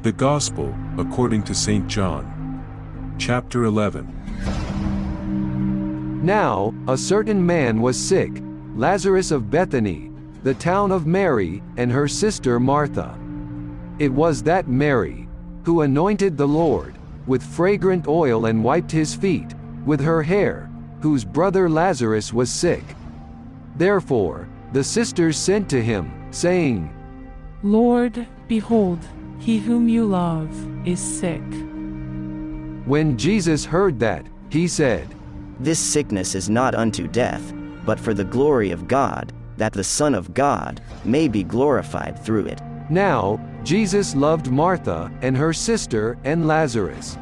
The Gospel, according to St. John. Chapter 11. Now, a certain man was sick, Lazarus of Bethany, the town of Mary, and her sister Martha. It was that Mary, who anointed the Lord with fragrant oil and wiped his feet with her hair, whose brother Lazarus was sick. Therefore, the sisters sent to him, saying, Lord, behold, he whom you love is sick. When Jesus heard that, he said, This sickness is not unto death, but for the glory of God, that the Son of God may be glorified through it. Now, Jesus loved Martha and her sister and Lazarus.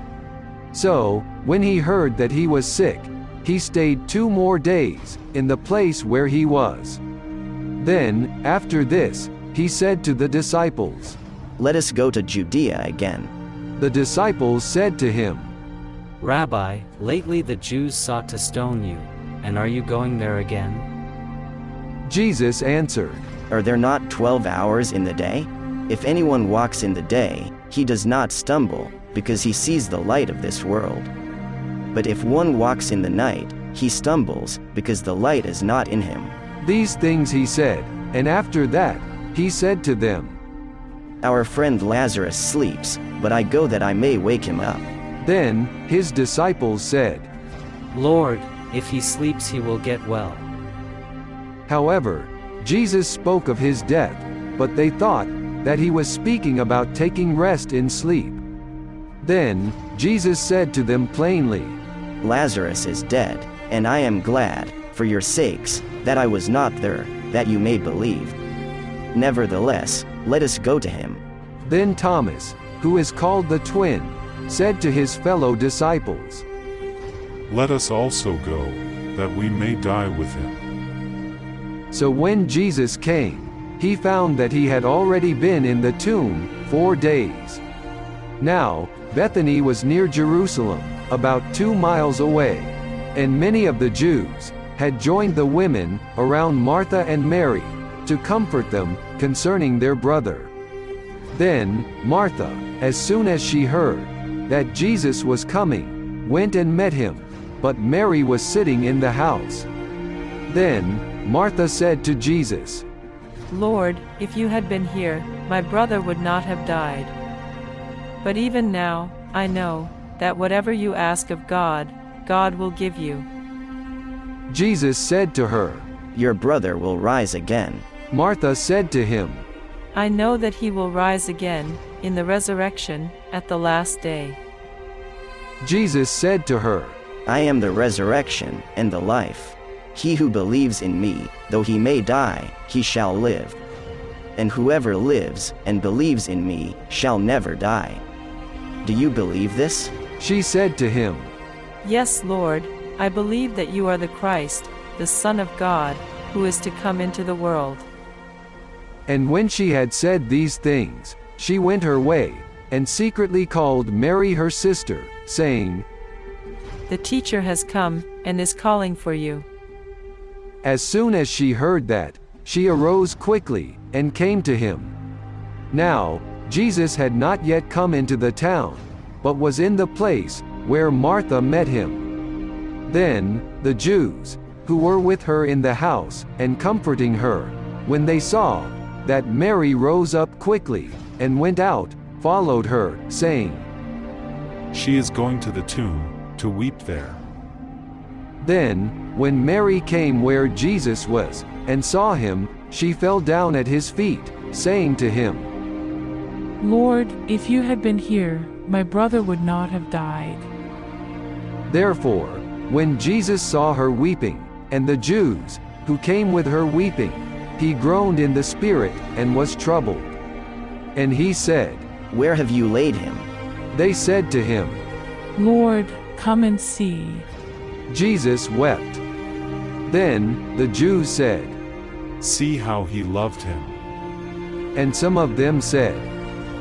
So, when he heard that he was sick, he stayed 2 more days in the place where he was. Then, after this, he said to the disciples, Let us go to Judea again. The disciples said to him, Rabbi, lately the Jews sought to stone you, and are you going there again? Jesus answered, Are there not 12 hours in the day? If anyone walks in the day, he does not stumble, because he sees the light of this world. But if one walks in the night, he stumbles, because the light is not in him. These things he said, and after that, he said to them, Our friend Lazarus sleeps, but I go that I may wake him up. Then, his disciples said, Lord, if he sleeps he will get well. However, Jesus spoke of his death, but they thought that he was speaking about taking rest in sleep. Then, Jesus said to them plainly, Lazarus is dead, and I am glad, for your sakes, that I was not there, that you may believe. Nevertheless, let us go to him. Then Thomas, who is called the twin, said to his fellow disciples, Let us also go, that we may die with him. So when Jesus came, he found that he had already been in the tomb 4 days. Now, Bethany was near Jerusalem, about 2 miles away, and many of the Jews had joined the women around Martha and Mary to comfort them concerning their brother. Then, Martha, as soon as she heard that Jesus was coming, went and met him, but Mary was sitting in the house. Then, Martha said to Jesus, Lord, if you had been here, my brother would not have died. But even now, I know that whatever you ask of God, God will give you. Jesus said to her, Your brother will rise again. Martha said to him, I know that he will rise again, in the resurrection, at the last day. Jesus said to her, I am the resurrection and the life. He who believes in me, though he may die, he shall live. And whoever lives and believes in me shall never die. Do you believe this? She said to him, Yes, Lord, I believe that you are the Christ, the Son of God, who is to come into the world. And when she had said these things, she went her way, and secretly called Mary her sister, saying, The teacher has come, and is calling for you. As soon as she heard that, she arose quickly, and came to him. Now, Jesus had not yet come into the town, but was in the place where Martha met him. Then, the Jews, who were with her in the house, and comforting her, when they saw that Mary rose up quickly, and went out, followed her, saying, She is going to the tomb, to weep there. Then, when Mary came where Jesus was, and saw him, she fell down at his feet, saying to him, Lord, if you had been here, my brother would not have died. Therefore, when Jesus saw her weeping, and the Jews, who came with her weeping, he groaned in the spirit, and was troubled. And he said, Where have you laid him? They said to him, Lord, come and see. Jesus wept. Then, the Jews said, See how he loved him. and some of them said,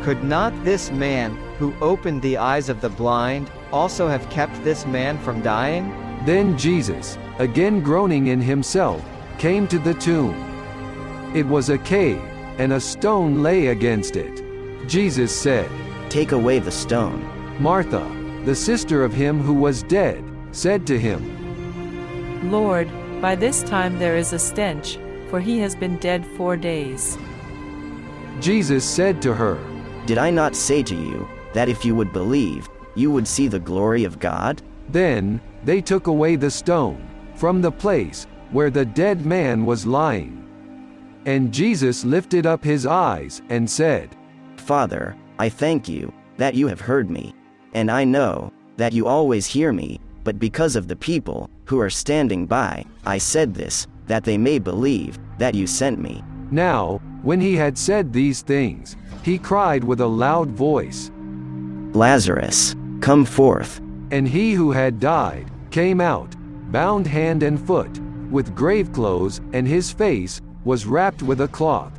Could not this man, who opened the eyes of the blind, also have kept this man from dying? Then Jesus, again groaning in himself, came to the tomb. It was a cave, and a stone lay against it. Jesus said, Take away the stone. Martha, the sister of him who was dead, said to him, Lord, by this time there is a stench, for he has been dead 4 days. Jesus said to her, Did I not say to you, that if you would believe, you would see the glory of God? Then they took away the stone from the place where the dead man was lying. And Jesus lifted up his eyes and said, Father, I thank you that you have heard me. And I know that you always hear me, but because of the people who are standing by, I said this, that they may believe that you sent me. Now, when he had said these things, he cried with a loud voice, Lazarus, come forth. And he who had died came out, bound hand and foot, with grave clothes, and his face was wrapped with a cloth.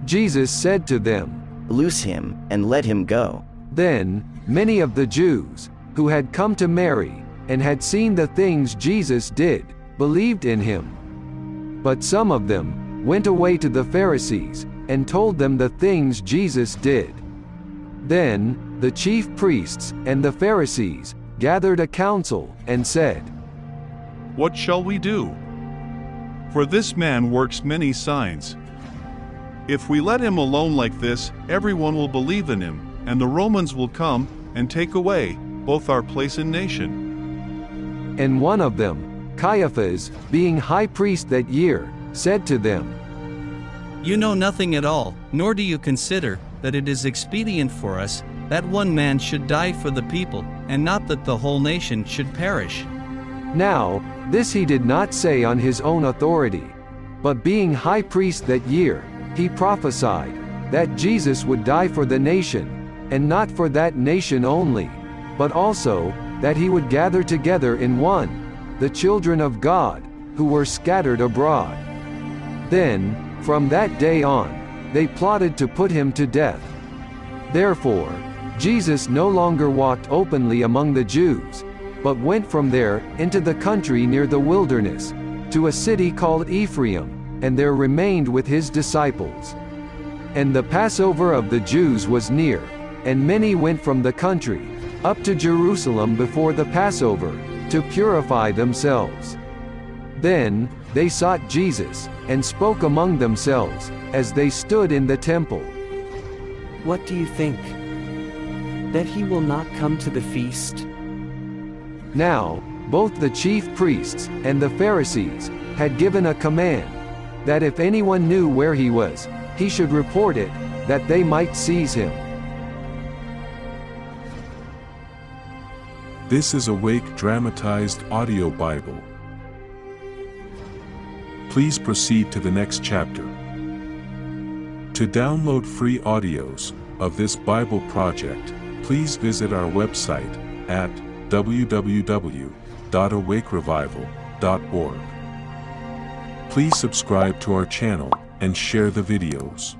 Jesus said to them, Loose him, and let him go. Then many of the Jews, who had come to Mary, and had seen the things Jesus did, believed in him. But some of them went away to the Pharisees, and told them the things Jesus did. Then the chief priests and the Pharisees gathered a council, and said, What shall we do? For this man works many signs. If we let him alone like this, everyone will believe in him, and the Romans will come and take away both our place and nation. And one of them, Caiaphas, being high priest that year, said to them, You know nothing at all, nor do you consider that it is expedient for us that one man should die for the people, and not that the whole nation should perish. Now, this he did not say on his own authority, but being high priest that year, he prophesied that Jesus would die for the nation, and not for that nation only, but also that he would gather together in one the children of God who were scattered abroad. Then, from that day on, they plotted to put him to death. Therefore, Jesus no longer walked openly among the Jews, but went from there into the country near the wilderness, to a city called Ephraim, and there remained with his disciples. And the Passover of the Jews was near, and many went from the country up to Jerusalem before the Passover, to purify themselves. Then they sought Jesus, and spoke among themselves, as they stood in the temple. What do you think? That he will not come to the feast? Now, both the chief priests and the Pharisees had given a command, that if anyone knew where he was, he should report it, that they might seize him. This is Awake Dramatized Audio Bible. Please proceed to the next chapter. To download free audios of this Bible project, please visit our website at www.awakerevival.org. Please subscribe to our channel and share the videos.